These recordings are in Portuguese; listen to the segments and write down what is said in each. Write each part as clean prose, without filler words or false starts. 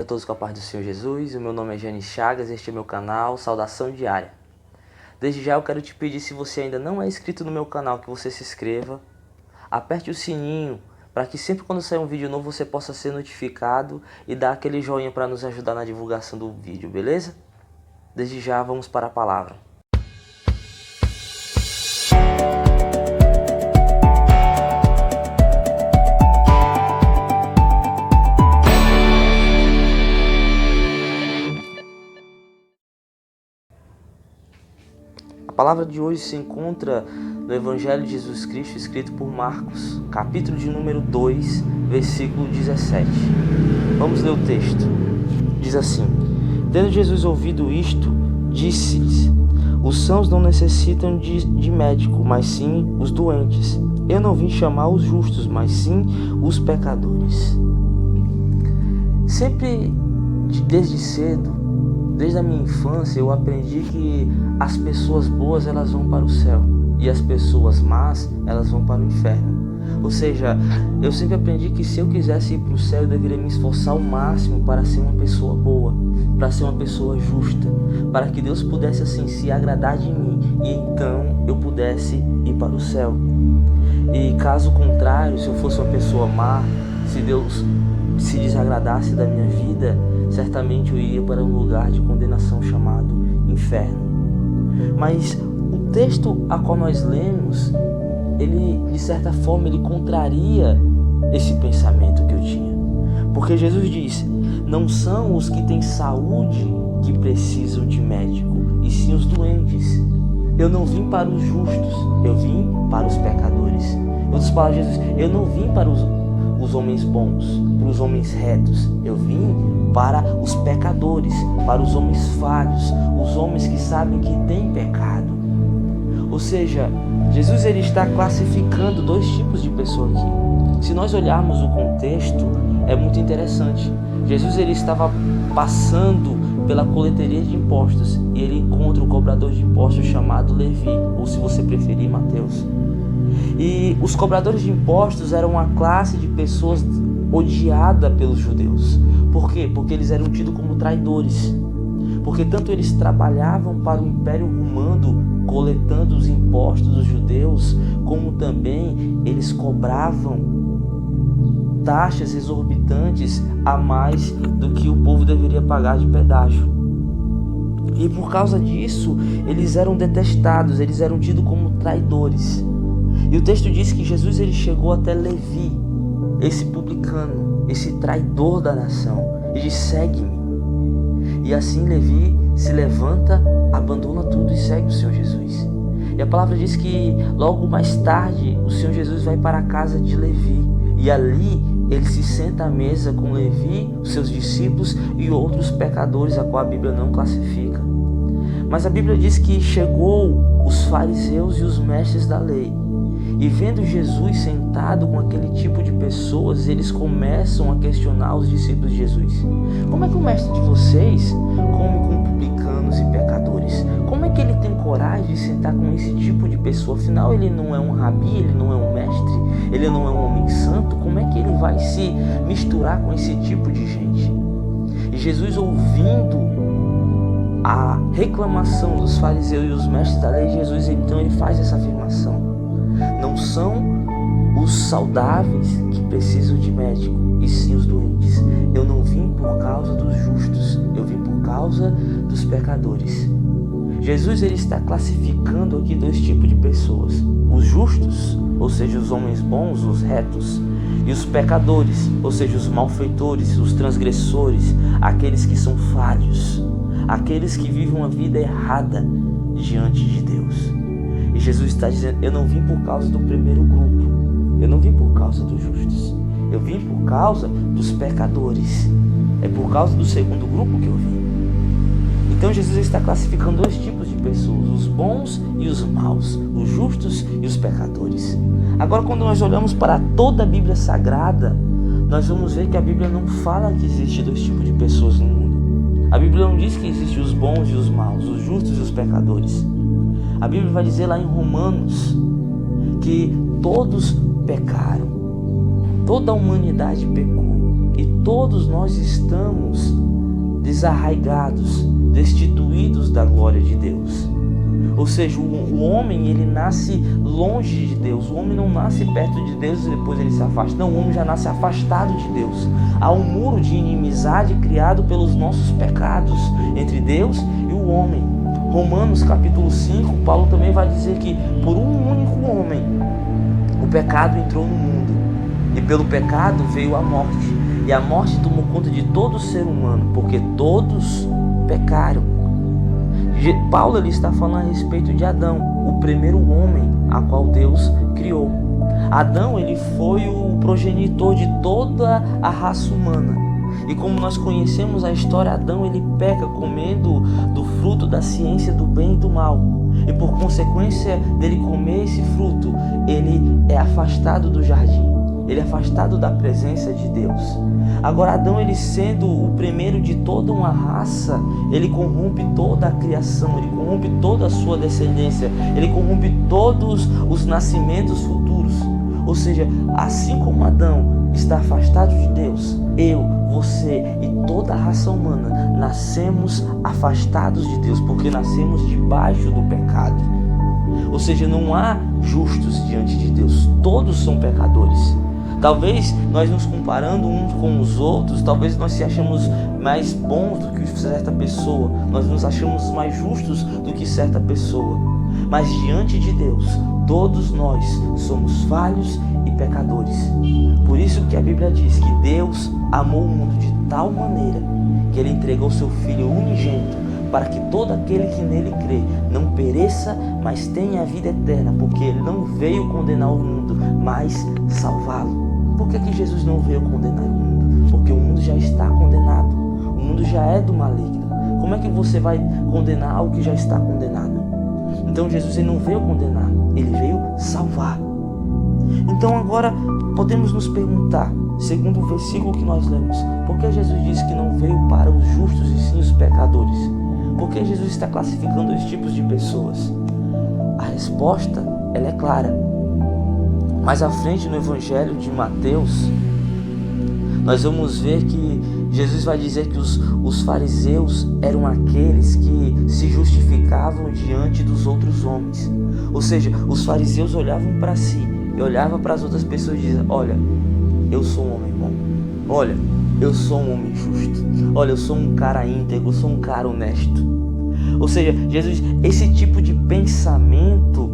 A todos com a paz do Senhor Jesus, o meu nome é Jane Chagas e este é meu canal Saudação Diária. Desde já eu quero te pedir, se você ainda não é inscrito no meu canal, que você se inscreva, aperte o sininho para que sempre quando sair um vídeo novo você possa ser notificado e dar aquele joinha para nos ajudar na divulgação do vídeo, beleza? Desde já vamos para a palavra. A palavra de hoje se encontra no Evangelho de Jesus Cristo, escrito por Marcos, capítulo de número 2, versículo 17. Vamos ler o texto. Diz assim: Tendo Jesus ouvido isto, disse-lhes: Os sãos não necessitam de médico, mas sim os doentes. Eu não vim chamar os justos, mas sim os pecadores. Sempre, desde cedo, desde a minha infância, eu aprendi que as pessoas boas elas vão para o céu e as pessoas más elas vão para o inferno. Ou seja, eu sempre aprendi que se eu quisesse ir para o céu, eu deveria me esforçar ao máximo para ser uma pessoa boa, para ser uma pessoa justa, para que Deus pudesse assim se agradar de mim e então eu pudesse ir para o céu. E caso contrário, se eu fosse uma pessoa má, se Deus se desagradasse da minha vida, certamente eu iria para um lugar de condenação chamado inferno. Mas o texto a qual nós lemos, ele de certa forma ele contraria esse pensamento que eu tinha. Porque Jesus diz: não são os que têm saúde que precisam de médico, e sim os doentes. Eu não vim para os justos, eu vim para os pecadores. Em outras palavras, Jesus: eu não vim para os homens bons, para os homens retos. Eu vim para os pecadores, para os homens falhos, os homens que sabem que têm pecado. Ou seja, Jesus ele está classificando dois tipos de pessoa aqui. Se nós olharmos o contexto, é muito interessante. Jesus ele estava passando pela coleteria de impostos e ele encontra um cobrador de impostos chamado Levi, ou se você preferir, Mateus. E os cobradores de impostos eram uma classe de pessoas odiada pelos judeus. Por quê? Porque eles eram tidos como traidores. Porque tanto eles trabalhavam para o Império Romano coletando os impostos dos judeus, como também eles cobravam taxas exorbitantes a mais do que o povo deveria pagar de pedágio. E por causa disso, eles eram detestados, eles eram tidos como traidores. E o texto diz que Jesus ele chegou até Levi, esse publicano, esse traidor da nação, e diz: segue-me. E assim Levi se levanta, abandona tudo e segue o Senhor Jesus. E a palavra diz que logo mais tarde o Senhor Jesus vai para a casa de Levi, e ali ele se senta à mesa com Levi, os seus discípulos e outros pecadores, a qual a Bíblia não classifica. Mas a Bíblia diz que chegou os fariseus e os mestres da lei, e vendo Jesus sentado com aquele tipo de pessoas, eles começam a questionar os discípulos de Jesus. Como é que o mestre de vocês come com publicanos e pecadores? Como é que ele tem coragem de sentar com esse tipo de pessoa? Afinal, ele não é um rabi, ele não é um mestre, ele não é um homem santo. Como é que ele vai se misturar com esse tipo de gente? E Jesus, ouvindo a reclamação dos fariseus e os mestres da lei, Jesus então ele faz essa afirmação: não são os saudáveis que precisam de médico, e sim os doentes. Eu não vim por causa dos justos, eu vim por causa dos pecadores. Jesus ele está classificando aqui dois tipos de pessoas: os justos, ou seja, os homens bons, os retos, e os pecadores, ou seja, os malfeitores, os transgressores, aqueles que são falhos, aqueles que vivem uma vida errada diante de Deus. E Jesus está dizendo: eu não vim por causa do primeiro grupo, eu não vim por causa dos justos, eu vim por causa dos pecadores. É por causa do segundo grupo que eu vim. Então Jesus está classificando dois tipos de pessoas: os bons e os maus, os justos e os pecadores. Agora, quando nós olhamos para toda a Bíblia Sagrada, nós vamos ver que a Bíblia não fala que existe dois tipos de pessoas no mundo. A Bíblia não diz que existem os bons e os maus, os justos e os pecadores. A Bíblia vai dizer lá em Romanos que todos pecaram, toda a humanidade pecou e todos nós estamos desarraigados, destituídos da glória de Deus. Ou seja, o homem, ele nasce longe de Deus. O homem não nasce perto de Deus e depois ele se afasta. Não, o homem já nasce afastado de Deus. Há um muro de inimizade criado pelos nossos pecados entre Deus e o homem. Romanos capítulo 5, Paulo também vai dizer que por um único homem o pecado entrou no mundo. E pelo pecado veio a morte. E a morte tomou conta de todo ser humano, porque todos pecaram. Paulo ele está falando a respeito de Adão, o primeiro homem a qual Deus criou. Adão ele foi o progenitor de toda a raça humana. E como nós conhecemos a história, Adão ele peca comendo do fruto da ciência do bem e do mal. E por consequência dele comer esse fruto, ele é afastado do jardim. Ele é afastado da presença de Deus. Agora Adão, ele sendo o primeiro de toda uma raça, ele corrompe toda a criação, ele corrompe toda a sua descendência, ele corrompe todos os nascimentos futuros. Ou seja, assim como Adão está afastado de Deus, eu, você e toda a raça humana nascemos afastados de Deus, porque nascemos debaixo do pecado. Ou seja, não há justos diante de Deus, todos são pecadores. Talvez nós nos comparando uns com os outros, talvez nós se achamos mais bons do que certa pessoa, nós nos achamos mais justos do que certa pessoa. Mas diante de Deus, todos nós somos falhos e pecadores. Por isso que a Bíblia diz que Deus amou o mundo de tal maneira que Ele entregou seu Filho unigênito para que todo aquele que nele crê não pereça, mas tenha a vida eterna, porque Ele não veio condenar o mundo, mas salvá-lo. Por que Jesus não veio condenar o mundo? Porque o mundo já está condenado. O mundo já é do maligno. Como é que você vai condenar algo que já está condenado? Então Jesus ele não veio condenar, ele veio salvar. Então agora podemos nos perguntar, segundo o versículo que nós lemos, por que Jesus disse que não veio para os justos e sim os pecadores? Por que Jesus está classificando dois tipos de pessoas? A resposta ela é clara. Mais à frente no Evangelho de Mateus, nós vamos ver que Jesus vai dizer que os fariseus eram aqueles que se justificavam diante dos outros homens. Ou seja, os fariseus olhavam para si e olhavam para as outras pessoas e diziam: olha, eu sou um homem bom. Olha, eu sou um homem justo. Olha, eu sou um cara íntegro, eu sou um cara honesto. Ou seja, Jesus, esse tipo de pensamento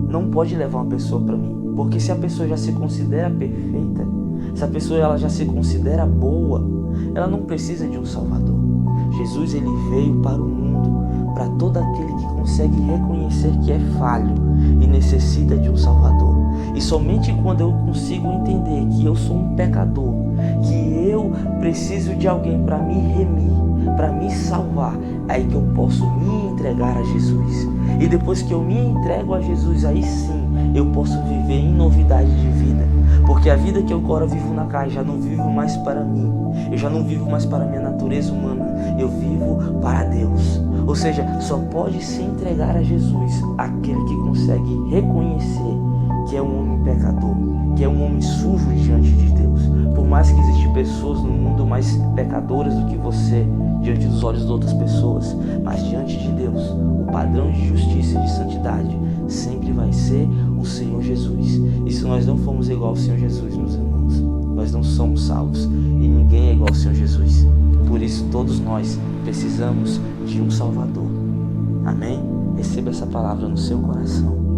não pode levar uma pessoa para mim. Porque se a pessoa já se considera perfeita, se a pessoa ela já se considera boa, ela não precisa de um Salvador. Jesus ele veio para o mundo, para todo aquele que consegue reconhecer que é falho e necessita de um Salvador. E somente quando eu consigo entender que eu sou um pecador, que eu preciso de alguém para me remir, para me salvar, aí que eu posso me entregar a Jesus. E depois que eu me entrego a Jesus, aí sim eu posso viver em novidade de vida. Porque a vida que eu agora vivo na carne, já não vivo mais para mim. Eu já não vivo mais para a minha natureza humana. Eu vivo para Deus. Ou seja, só pode se entregar a Jesus aquele que consegue reconhecer que é um homem pecador, que é um homem sujo diante de Deus. Por mais que existem pessoas no mundo mais pecadoras do que você, diante dos olhos de outras pessoas, mas diante de Deus, o padrão de justiça e de santidade sempre vai ser o Senhor Jesus. E se nós não formos igual ao Senhor Jesus, meus irmãos, nós não somos salvos e ninguém é igual ao Senhor Jesus. Por isso todos nós precisamos de um Salvador. Amém? Receba essa palavra no seu coração.